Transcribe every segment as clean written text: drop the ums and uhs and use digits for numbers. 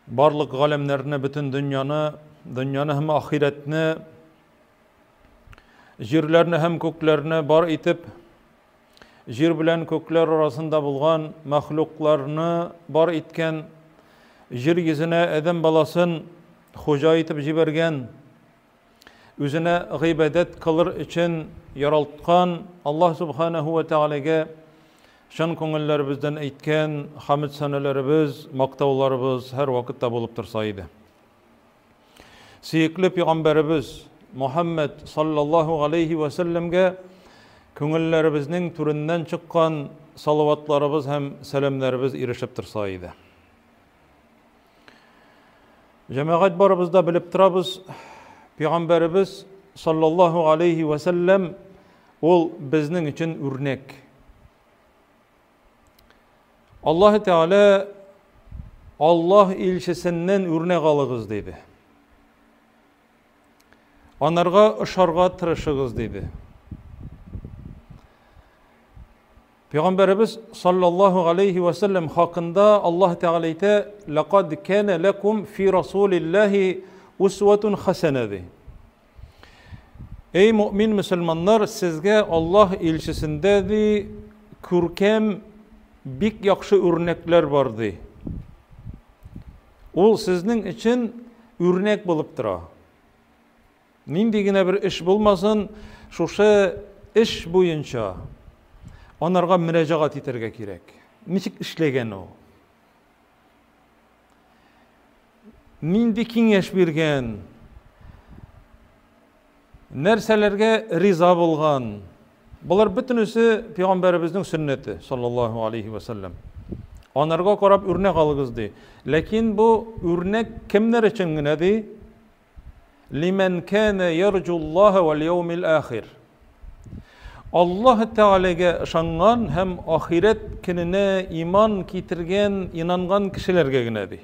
Барлык галәмнәрне, бөтен дөньяны һәм ахиретне, җирләрне һәм күкләрне бар итеп, җир белән күкләр арасында булган мәхлукларны бар иткән, җир йөзенә Адәм баласын хуҗа итеп җибәргән, үзенә гыйбадәт кылыр өчен яралткан Аллаһ Субханаһу ва Тәгаләгә шан күңелләребездән әйткән хәмд саналарыбыз, мактауларыбыз һәр вакытта булып торса иде. Сөекле Пәйгамбәребез Мухаммад саллаллаһу алейхи ва сәлләмгә күңелләребезнең түреннән чыккан салаватларыбыз һәм сәламнәребез ирешеп торса иде. Җәмәгать барыбызда белеп торабыз, Пәйгамбәребез саллаллаһу алейхи ва сәлләм ул безнең өчен үрнәк. Аллаһ Тәгалә Аллаһ илчесеннән үрнәк алыгыз диде. Анарга ышарга тырышыгыз диде. Пәйгамбәребез саллаллаһу алейхи ва сәлләм хакында Аллаһ Тәгалә әйтә: "Лақад кана лакум фи расулиллаһи усватун хасана." Эй мөмин мөселманнар, сезгә Аллаһ илчесендә ди күркәм бик яхшы үрнәкләр бар ди. Ул сезнең өчен үрнәк булып тора. Нинди генә бер эш булмасын, шушы эш буенча анарга мөрәҗәгать итәргә кирәк. Ничек эшләгән ул? Нинди киңәш биргән? Нәрсәләргә риза булган? Булар бөтенесе Пәйгамбәребезнең сөннәте саллаллаһу алейхи ва сәлләм. Анарга карап үрнәк алыгыз ди. Ләкин бу үрнәк кемнәр өчен генә ди? Лиман кана ярҗуллаһа вал яумил ахир. Аллаһ Тәгаләгә ышанган һәм ахирет көненә иман китергән, инанган кешеләргә генә ди.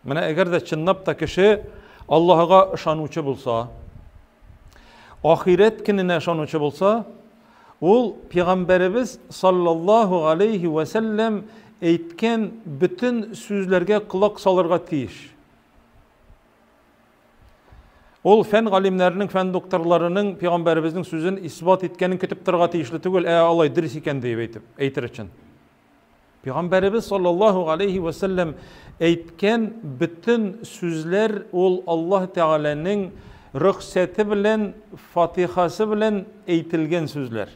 Менә әгәр дә чынлап та кеше Аллаһка ышанучы булса, ахирет көненә ышанучы булса, ул Пәйгамбәребез саллаллаһу алейхи ва сәлләм әйткән бөтен сүзләргә колак салырга тиеш. Ул фән галимнәренең, фән докторларының Пәйгамбәребезнең сүзен исбат иткәнен көтеп торырга тиешле түгел, алай дөрес икән дип әйтер өчен. Пәйгамбәребез саллаллаһу алейхи ва сәлләм әйткән бөтен сүзләр ул Аллаһ Тәгаләнең рөхсәте белән, фатихасы белән әйтелгән сүзләр.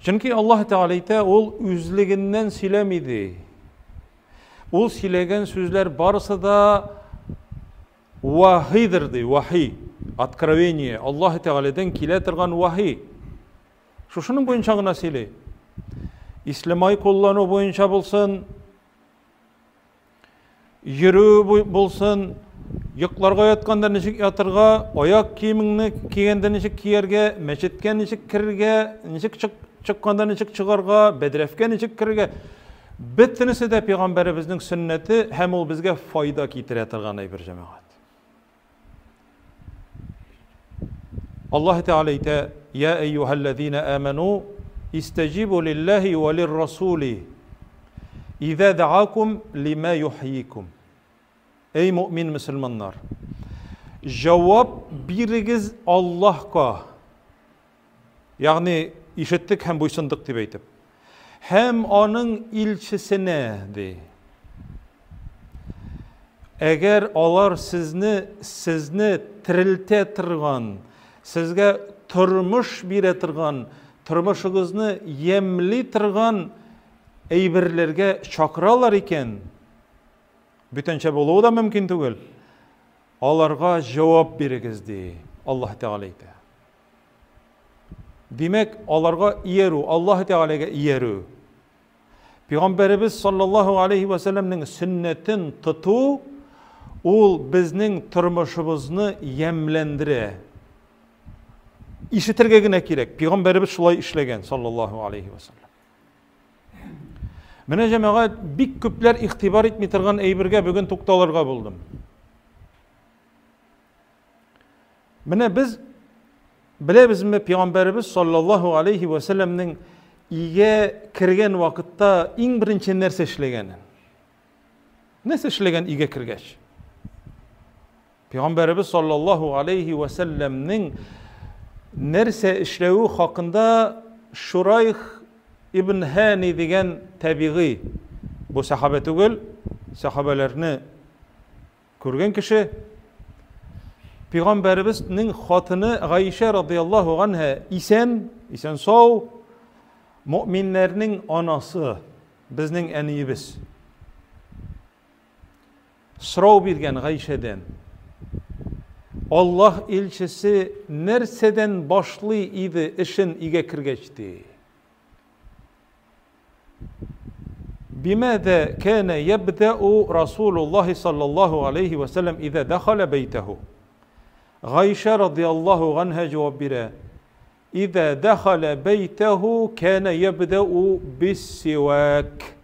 Чөнки Аллаһ Тәгалә әйтә, ул үзлегеннән сөйләми ди. Ул сөйләгән сүзләр барысы да вахидер ди, вахи, откровение, Аллаһ Тәгаләдән килә торган вахи. Шушының буенча гына сөйли. Исламай куллану буенча булсын, йөрү булсын, йокларга ятканда ничек ятырга, аяк киемеңне кигәндә ничек кияргә, мәчеткә ничек кирергә, ничек чыкканда ничек чыгарга, бәдрәфкә ничек кирергә. Бөтенесе дә Пәйгамбәребезнең сөннәте һәм ул безгә файда китерә торган бер җәмәгать. Аллаһ Тәгалә әйтә: "Я әйюһәлләзина аману истаҗибу лиллаһи ва лир-расули иза даакум лима юхйикум." Эй мөмин мөселманнар, җавап бирегез Аллаһка. Ягъни ишеттек һәм буйсындык дип әйтеп. Һәм аның илчесенә ди. Әгәр алар сезне терелтә торган, сезгә тормыш бирә торган, тормышыгызны ямьли торган әйберләргә чакыралар икән, бүтәнчә булуы да мөмкин түгел. Аларга җавап бирегез ди. Аллаһ Тәгалә әйтә. Димәк, аларга иярү, Аллаһ Тәгаләгә иярү. Пәйгамбәребез саллаллаһу алейхи ва сәлләмнең сөннәтен тоту, ул безнең тормышыбызны ямьләндерә. Ишетергә генә кирәк. Пәйгамбәребез шулай эшләгән саллаллаһу алейхи ва сәлләм. Менә җәмәгать, бик күпләр игътибар итми торган әйбергә бүген тукталырга булдым. Менә без беләбезме Пәйгамбәребез саллаллаһу алейхи ва сәлләмнең үйге кірген вакытта иң бірінші нәрсе эшлегенин. Нәрсе эшлеген үйге кіргеш? Peygamberimiz sallallahu aleyhi ve sellem'nin нәрсе эшләүе хакында Шурайх ибн Hani деген табиғи, bu сахаба түгел, сахабаларны көрген кеше, Peygamberimizning хатыны Гайша радиллаһу анха исән сау, müminlərning anası, bizning әниебез. Сұрау берген Гайшадан, Allah elçisi нәрседен башлый иде эшен үйге кіргечти? بماذا كان يبدأ رسول الله صلى الله عليه وسلم إذا دخل بيته؟ Гайша радиллаһу анха cevap bire. إذا دخل بيته كان يبدأ بالسواك.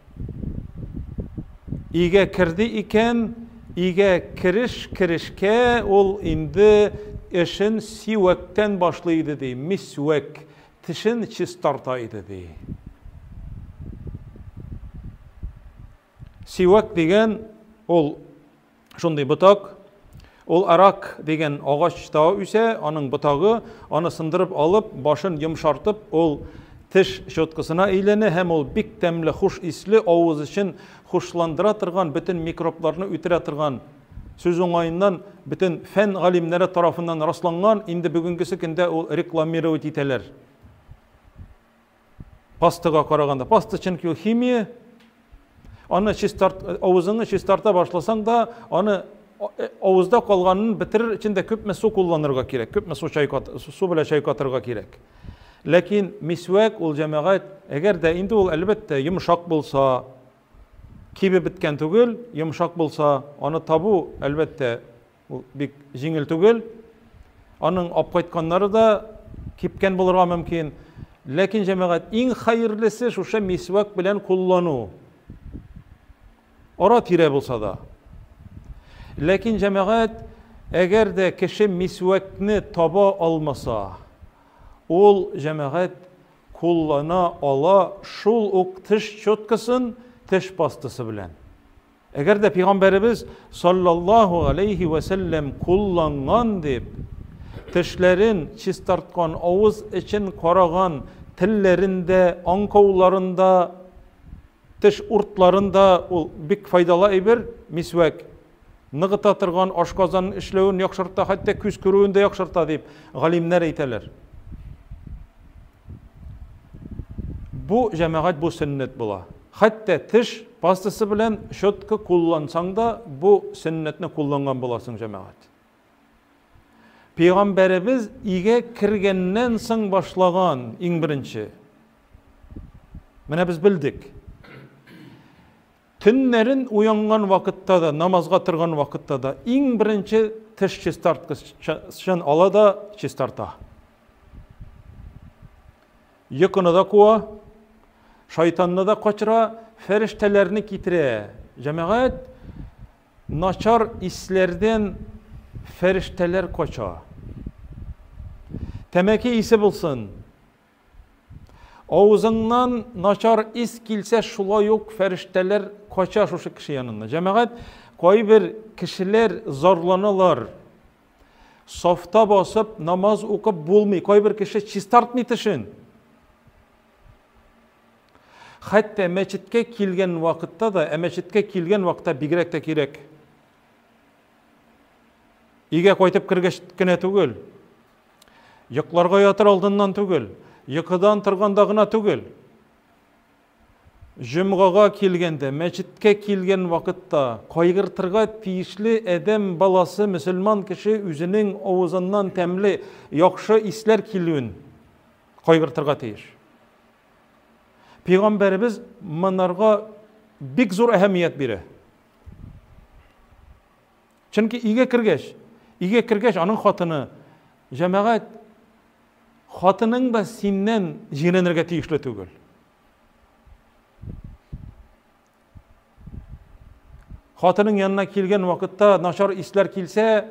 Үйге кірді екен, үйге кірішке ол инде эшен сивактан башлайды дей. Мисвак, тишин чистартайды дей. Сивак деген ол шундай бұтақ, ол арак деген ағашта үсе, аның бұтағы, аны сындырып алып, башын йымшартып, ол тиш щеткасына әйләнә, һәм ол бик тәмле, хуш исле, авыз өчен хушландыра торган, bütün микробларны үтерә торган, сүз уңайыннан bütün фән галимнәре тарафыннан расланган, инде бүгенгесе көндә ул рекламировать итәләр. Пастага караганда, паста чөнки ул химия, аны авызыңны чистарта башласаң да, аны авызда калганын бетерер өчен дә күпме су кулланырга кирәк, күпме су белән чайкатырга кирәк. Ләкин мисвак ул җәмәгать, әгәр дә инде ул әлбәттә йомшак булса, кибе биткән түгел, йомшак булса, аны табу әлбәттә ул бик җиңел түгел. Аның апкайтканнары да кипкән булырга мөмкин. Ләкин җәмәгать иң хәерлесе шушы мисвак белән куллану. Ара тирә булса да. Ләкин җәмәгать, әгәр дә кеше мисвакны таба алмаса, ул җәмәгать куллана ала шул ук тиш щеткасын тиш пастасы белән. Әгәр дә Пәйгамбәребез саллаллаһу алейхи ва саллям кулланган дип, тишләрен чистарткан, авыз өчен караган телләрендә, аңкауларында, тиш уртларында ул бик файдалы әйбер мисвак. Ныгыта торган ашказанын эшләвен яхшырта, хәтта күз күрүен дә яхшырта дип галимнәр әйтәләр. Бу җәмәгать бу сөннәт була. Хәтта тиш пастасы белән щетка куллансаң да, бу сөннәтне кулланган буласың җәмәгать. Пәйгамбәребез үйгә кергәннән соң башлаган иң беренче. Менә без белдек. Төннәрен уянган вакытта да, намазга торган вакытта да иң беренче тиш чистарткычын ала да чистарта. Йокыны да куа, шайтанны да качыра, фәрештәләрне китерә. Җәмәгать начар исләрдән фәрештәләр кача. Тәмәке исе булсын. Авызыңнан начар ис килсә, шулай ук фәрештәләр кача шушы кеше янына. Җәмәгать, кайбер кешеләр зарланалар. Сафта басып намаз укып булмый. Кайбер кеше чистартмый тишен. Хәтта мәчеткә килгән вакытта да, мәчеткә килгән вакытта бигрәк тә кирәк. Үйгә кайтып кергәч кенә түгел. Йокларга ятыр алдыннан түгел. Йокыдан торганда гына түгел. Җомгага килгәндә, мәчеткә килгән вакытта кайгыртырга тиешле адәм баласы, мөселман кеше үзенең авызыннан тәмле, яхшы исләр килүен кайгыртырга тиеш. Пәйгамбәребез монарга бик зур әһәмият бирә. Чөнки үйгә кергәч аның хатыны, җәмәгать, хатының да синнән җирәнергә тиешле түгел. Хатының янына килгән вакытта начар исләр килсә,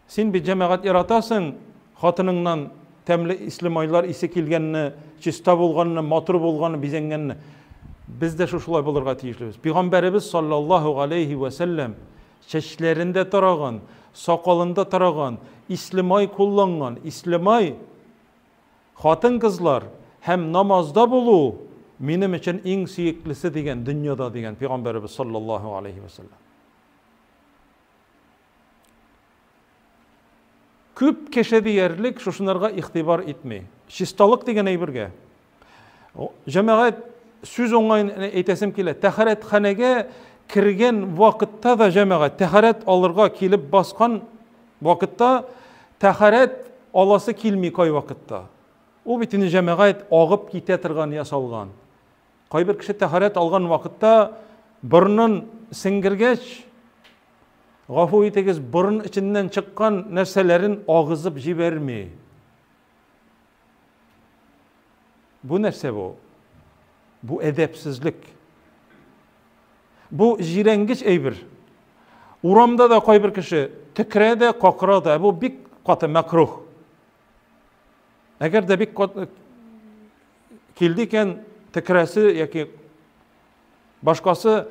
син бит җәмәгать яратасың, хатыныңнан тәмле ислемайлар исе килгәнне, чиста булганны, матур булганны, бизәнгәнне. Biz de şuşulay bulurga tiyişliyiz. Peygamberimiz sallallahu aleyhi ve sellem çeşlerinde taragan, sakalında taragan, İslamay kullangan, İslamay hatın kızlar hem namazda bulu benim için en süyeklisi degen dünyada degen Peygamberimiz sallallahu aleyhi ve sellem. Köp keşedi yerlik şuşunlarga ihtibar etmey. Şistalık degen eybirge. Cemaat söz oңайын әйтәсем килә. Тәһаратханәгә кергән вакытта да җәмәгать тәһарат алырга килеп баскан вакытта тәһарат аласы килми кай вакытта. Ул бит инде җәмәгать агып китә торган ясалган. Кайбер кеше тәһарат алган вакытта борынын сеңгергәч, гафу итегез, борын иченнән чыккан нәрсәләрен агызып җибәрми. Бу нәрсә бу? Bu edepsizlik. Bu jirengiç eybir. Uramda da koy bir kişi tükre de kakra da bu bik katı makruh. Eğer de bik kildiyken tükresi yaki başkası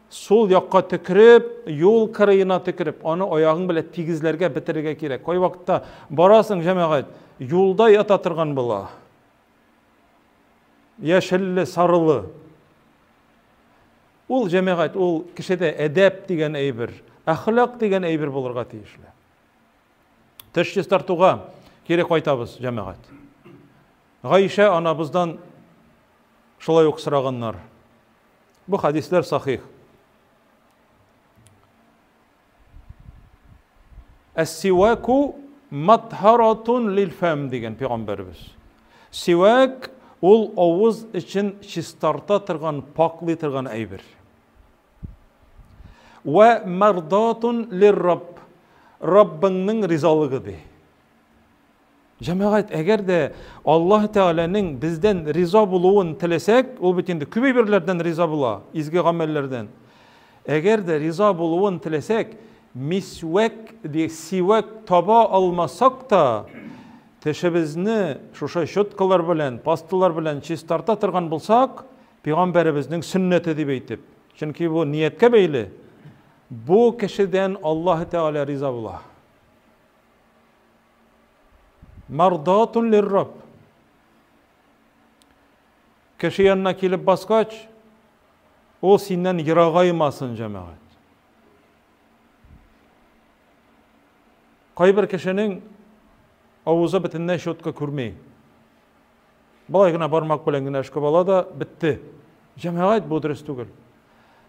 sol yakka tükürüp yol kırıyına tükürüp onu ayağın bile tigizlerge bitirge kerek. Koy vakitte barasın cemaat yolda yatatırgan bula. Yeşilli, sarılı. Ol cemaat, ol kişide edep degen eybir, ahlak degen eybir bulurga tiyişli. Teşhis tartuğa kerek aytabız cemaat. Gayşe anabızdan şolay okusırağanlar. Bu hadisler sahih. Es-sivaku matharatun lil fem degen Peygamberimiz. Sivak ol avuz için çistarta tırgan, paklı tırgan eybir. Ve merdatun lirrab. Rabbinin rizalığı de. Cemaat, eğer de Allah Teala'nın bizden riza buluğun tilesek, ol bitinde kübeyberlerden riza bula, izgi gamellerden. Eğer de riza buluğun tilesek, misvek diye sivek taba almasak da, teşebizni şuşa şutkalar bilen, pastılar bilen çistarta tırgan bulsak, Peygamberimizin sünneti dip eytip. Çünkü bu niyetke beyli. Bu kişiden Allah Teala riza bula. Mardatun lirrab. Kişi yanına kilip baskaç, o sinden yırağaymasın cemaat. Kayber kişinin avuza bitinden şotka kurmey. Balaygına barmak bilen gine aşkı bala da bitti. Cemaat bu dürüst tügül.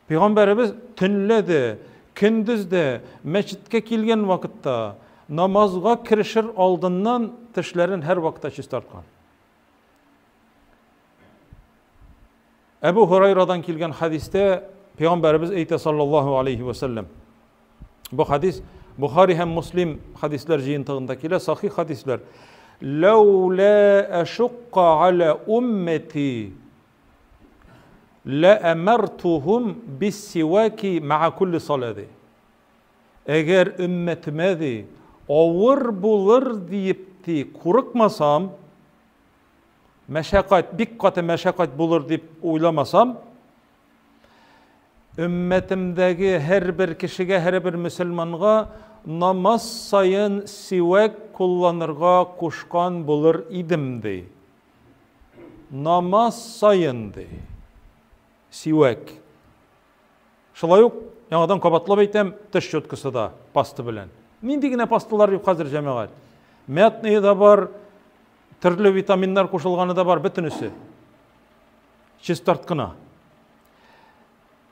Peygamberimiz tünledi, kündüzde, meçitke kilgen vakitta, namazga kirişir aldından tişlerin her vakta çistartkan. Ebu Hurayra'dan kilgen hadiste Peygamberimiz eyte sallallahu aleyhi ve sellem. Bu hadis Bukhari hem Muslim hadisler jiyintığındakiler sahih hadisler. لَوْ لَا أَشُقَّ عَلَى أُمَّتِي لَأَمَرْتُهُمْ بِالسِّوَاكِ مَعَ كُلِّ صَلَاةٍ. Eğer ümmetime de ağır bulur deyip de korkmasam, meşakkat, bir katı meşakkat bulur deyip oylamasam, ümmetimdeki her bir kişiye, her bir Müslümanğa namaz sayın sivak kullanırga kuşkan bulur idim de. Namaz sayın de. Sivak. Şolay yok. Yanıdan kabatlap eytem, tiş çötküsü da pastı bilen. Nindigine pastılar yok hazır cemaat. Metni da var, türlü vitaminler koşulganı da var, bütünüsü. Çistartkına.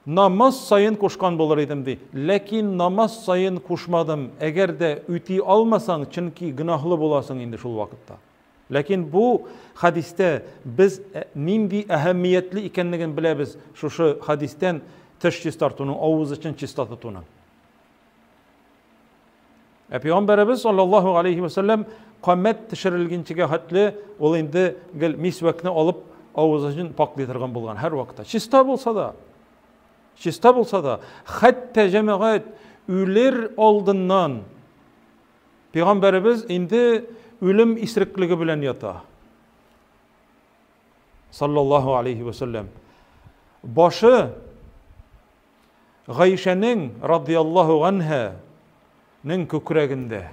Namaz sayın koşkan bulur idim de. Lekin namaz sayın koşmadım. Eğer de üti almasan, çünkü günahlı bulasın indi şul vakitte. Lekin bu hadiste biz nindi ehemmiyetli ikenligin bilebiz şu hadisten tiş çistartunun, avuz için çistatıtunun. Peygamberimiz sallallahu aleyhi ve sellem qamet tişirilginçige hatli ol indi gel misvakni alıp avuz için paklaytırgan bulgan her vakitte. Çista bolsa da hatta cemaat üler aldından Peygamberimiz indi ölüm isrikligi bilen yata. Sallallahu aleyhi ve sellem. Başı Gayşe'nin radıyallahu anha'nın kökreginde.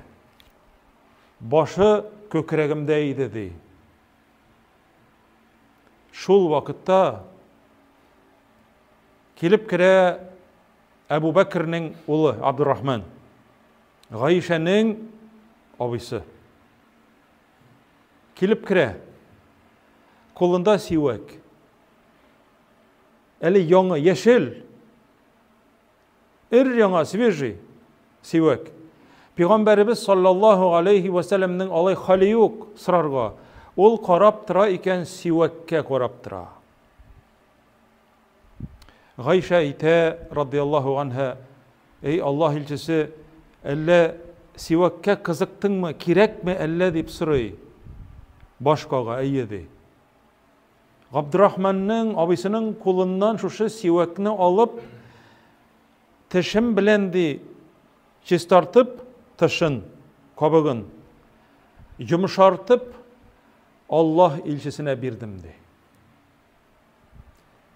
Başı kökregimde dedi. Şul vakitta kilip kire Ebu Bekir'nin ulu Abdurrahman. Gayşe'nin abisi. Kilip kire. Kolunda sivek. Eli yanı yeşil. Yana свежий sivek. Peygamberimiz sallallahu aleyhi ve sellem'nin alay hali yok sırarga. Ol qarab tıra iken sivekke qarab tıra. Gayşe ite radıyallahu anha, ey Allah ilçisi, elle sivekke kızıktın mı, kirek mi elle deyip sırayı. Başkaga eyyedi. Abdurrahman'ın abisinin kolundan şu sivekini alıp tışın bilendi çistartıp tışın, kabıgın yumuşartıp Allah ilçisine birdimdi.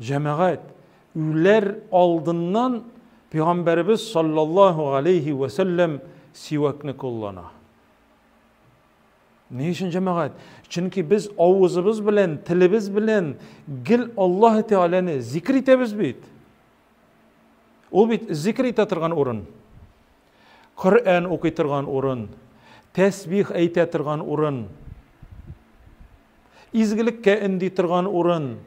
Cemaat, üler aldından Peygamberimiz sallallahu aleyhi ve sellem sivekini kullana. Ne için cemaat? Çünkü biz avuzumuz bilen, tilimiz bilen gil Allah Teala'nı zikr etemiz bit. O bit zikr etetirgan orun. Kur'an okuyturgan orun. Tesbih etetirgan orun. İzgilikке inditirgan orun.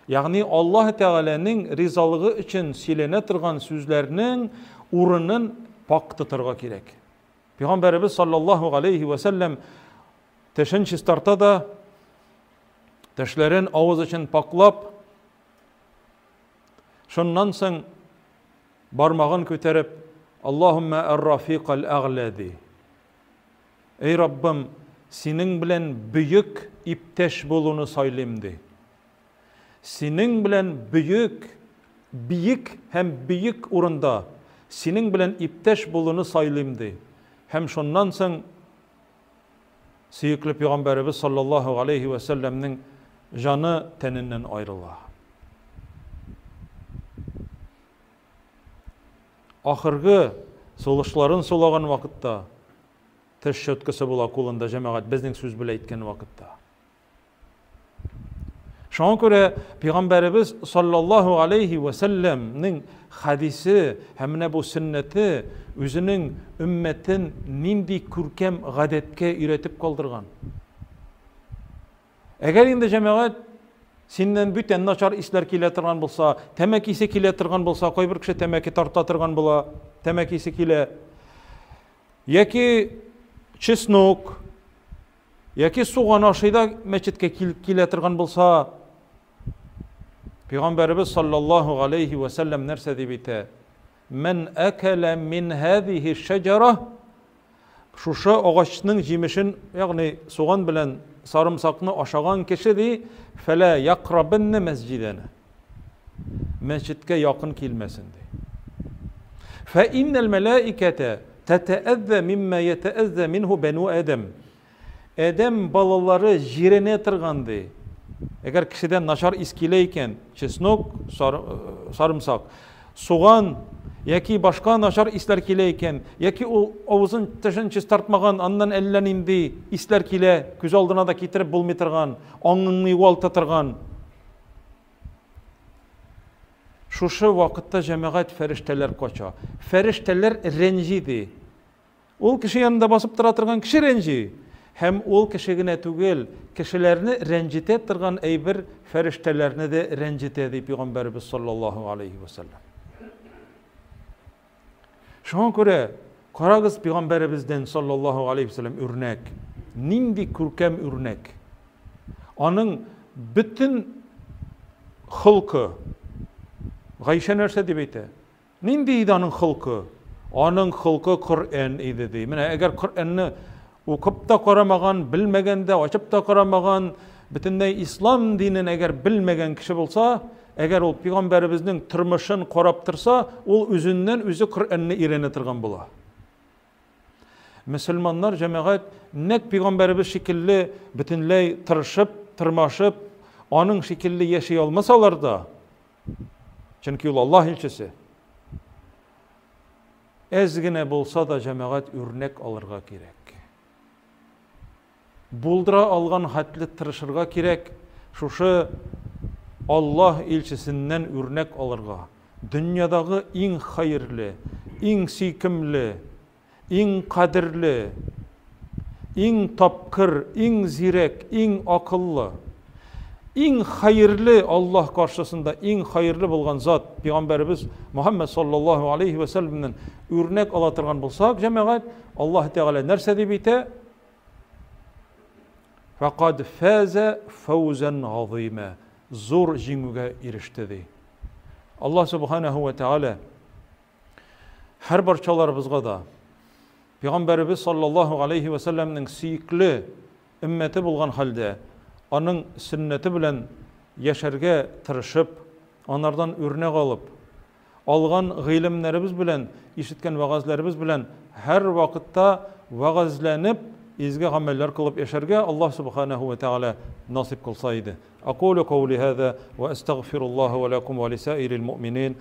Yani Allah Teala'nın rizalığı için silenetirgan sözlerinin orunun paktıtırga gerek. Peygamberimiz sallallahu aleyhi ve sellem teşin çistarta da teşlerin ağız için paklap şundan soň barmağın köterip Allahümme er-rafiqal a'ladi. Ey Rabbim, senin bilen büyük ipteş bolunu saylimdi. Senin bilen büyük hem büyük urunda senin bilen ipteş bolunu saylimdi. Hem şundan soň Süýükli Peygamberimiz sallallahu aleyhi ve sellem'nin canı teninden ayrıla. Ahırgı soluşların solagan vakıtta teş şötkisi bola kolunda cemaat bizning söz bile etken vakıtta. Şoňa göre Peygamberimiz sallallahu aleyhi ve sellem'nin hadisi hemne bu sünneti özünün ümmetin nindi kürkem gadetke üretip kaldırgan. Eger indi cemaat senden büten naçar isler kiletirgan bolsa, temekisi kiletirgan bolsa, koy bir kişi temeki tartatırgan bola, temekisi kile. Yaki çesnok, yaki soğan aşıyda meçitke kiletirgan bolsa, Peygamberimiz sallallahu aleyhi ve sellem nerse dibite, men ekele min hadihi şecera, şuşa ağaçının jimişin, yani soğan bilen sarımsakını aşağıdan kişi fele yakrabinne mescidene. Mescidke yakın kilmesin di. Fe innel melaikete teteezze mimme yeteezze minhu benu Adem. Adem balaları jirene tırgan di. Eğer kişiden naşar iskileyken çesnok, sarımsak, soğan, yaki başka naşar isler kileyken, yaki o avuzun taşın çistartmagan, andan ellen indi, isler kile, göz aldına da getirip bulmitırgan, anını yuvaltatırgan. Şuşu vakitte cemaat ferişteler koça. Ferişteler rencidi. Ol kişi yanında basıp tıratırgan kişi renci. Hem ol kişigine tügel, kişilerini rencite tırgan eybir feriştelerini de rencite deyip Peygamberimiz sallallahu aleyhi ve sellem. Şoňa göre karagız Peygamberimizden sallallahu aleyhi ve sellem örnek. Nindi kürkem örnek. Onun bütün hılkı, Gayşe nerse dibeyte. Nindi idi onun hılkı? Onun hılkı Kur'an idi dey. Mine eğer Kur'an'ı okup da karamagan, bilmegende, açıp da karamagan, bütünday İslam dinini eğer bilmegen kişi bolsa, eğer ol Peygamberimizin tırmışın korap tırsa, ol özünden özü Kur'an'ı irenetirgan bola. Müslümanlar cemaat nek peygamberimiz şekilli bütünley tırmaşıp onun şekilli yaşay olmasalar da, çünkü Allah ilçesi, ezgine bolsa da cemaat örnek alırga gerek. Buldura algan hatli tırışırga gerek. Şuşu Allah ilçesinden örnek alırga. Dünyadağı en hayırlı, en sikimli, en kadirli, en tapkır, en zirek, en akıllı, en hayırlı Allah karşısında en hayırlı bulgan zat Peygamberimiz Muhammed sallallahu aleyhi ve sellem'den örnek alatırgan bulsak cemaat Allah Teala nerse deyip ite? Fakat faze fawzan azime. Zor jingüge erişti. Allah subhanahu ve Teala her barçalarımızga da Peygamberimiz sallallahu aleyhi ve sellem'nin siyikli ümmeti bulgan halde onun sünneti bilen yaşarga tırışıp, onlardan örnek alıp, algan gıylımlarımız bilen, işitken vaazlarımız bilen her vakitta vaazlanıp, izge ameller kılıp yaşarga Allah subhanahu ve Teala nasip kılsaydı. Aqulu kavli hâzâ ve estağfirullah ve lakum ve lisairil mu'minin.